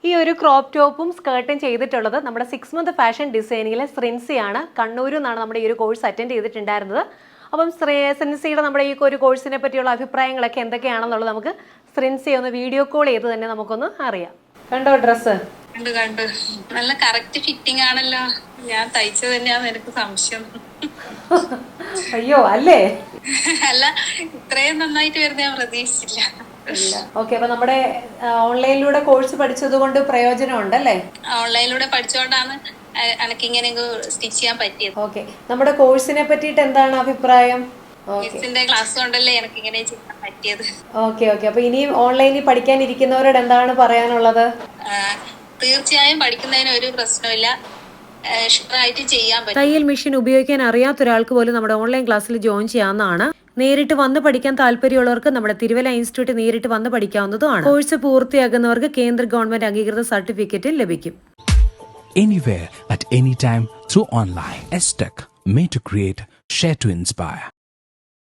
ഈ ഒരു ക്രോപ്പ് ടോപ്പും സ്കേർട്ടും ചെയ്തിട്ടുള്ളത് നമ്മുടെ 6 മന്ത് ഫാഷൻ ഡിസൈനിങ്ങിലെ ശ്രിൻസിയാണ്. കണ്ണൂരിൽ നിന്നാണ് നമ്മുടെ ഈ ഒരു കോഴ്സ് അറ്റൻഡ് ചെയ്തിട്ടുണ്ടായിരുന്നത്. അപ്പം ശ്രിൻസിയുടെ നമ്മുടെ ഈ ഒരു കോഴ്സിനെ പറ്റിയുള്ള അഭിപ്രായങ്ങളൊക്കെ എന്തൊക്കെയാണെന്നുള്ളത് നമുക്ക് ശ്രിൻസിയെ ഒന്ന് വീഡിയോ കോൾ ചെയ്ത് തന്നെ നമുക്കൊന്ന് അറിയാം. കണ്ടോ ഡ്രസ്സ്? കണ്ടു നല്ല കറക്റ്റ് ഫിറ്റിംഗ് ആണല്ലോ. ഞാൻ തയ്ച്ചത് തന്നെയാന്ന് എനിക്ക് സംശയം. അയ്യോ അല്ലേ? അല്ല, ഇത്രയും നന്നായിട്ട് വരുന്ന ഞാൻ പ്രതീക്ഷിച്ചില്ല. ഓക്കെ, അപ്പൊ നമ്മുടെ ഓൺലൈനിലൂടെ കോഴ്സ് പഠിച്ചത് കൊണ്ട് പ്രയോജനം ഉണ്ടല്ലേ? ഓൺലൈനിലൂടെ പഠിച്ചുകൊണ്ടാണ് എനിക്കിങ്ങനെ സ്റ്റിച്ച് ചെയ്യാൻ പറ്റിയത്. ഓക്കെ, നമ്മുടെ കോഴ്സിനെ പറ്റിയിട്ട് എന്താണ് അഭിപ്രായം? മിസ്സിന്റെ ക്ലാസ് കൊണ്ടല്ലേ എനിക്ക് ഇങ്ങനെ ചെയ്യാൻ പറ്റിയത്. ഓക്കെ, അപ്പൊ ഇനിയും ഓൺലൈനിൽ പഠിക്കാനിരിക്കുന്നവരോട് എന്താണ് പറയാനുള്ളത്? തീർച്ചയായും പഠിക്കുന്നതിന് ഒരു പ്രശ്നമില്ല, ഷുവറായിട്ട് ചെയ്യാൻ പറ്റും. തയ്യൽ മെഷീൻ ഉപയോഗിക്കാൻ അറിയാത്ത ഒരാൾക്ക് പോലും നമ്മുടെ ഓൺലൈൻ ക്ലാസ്സിൽ ജോയിൻ ചെയ്യാവുന്നതാണ്. നേരിട്ട് വന്ന് പഠിക്കാൻ താല്പര്യമുള്ളവർക്ക് നമ്മുടെ തിരുവല്ല ഇൻസ്റ്റിറ്റ്യൂട്ട് നേരിട്ട് വന്ന് പഠിക്കാവുന്നതുമാണ്. കോഴ്സ് പൂർത്തിയാക്കുന്നവർക്ക് കേന്ദ്ര ഗവൺമെന്റ് അംഗീകൃത സർട്ടിഫിക്കറ്റ് ലഭിക്കും. Anywhere at any time through online. ESTEC, made to create, share to inspire.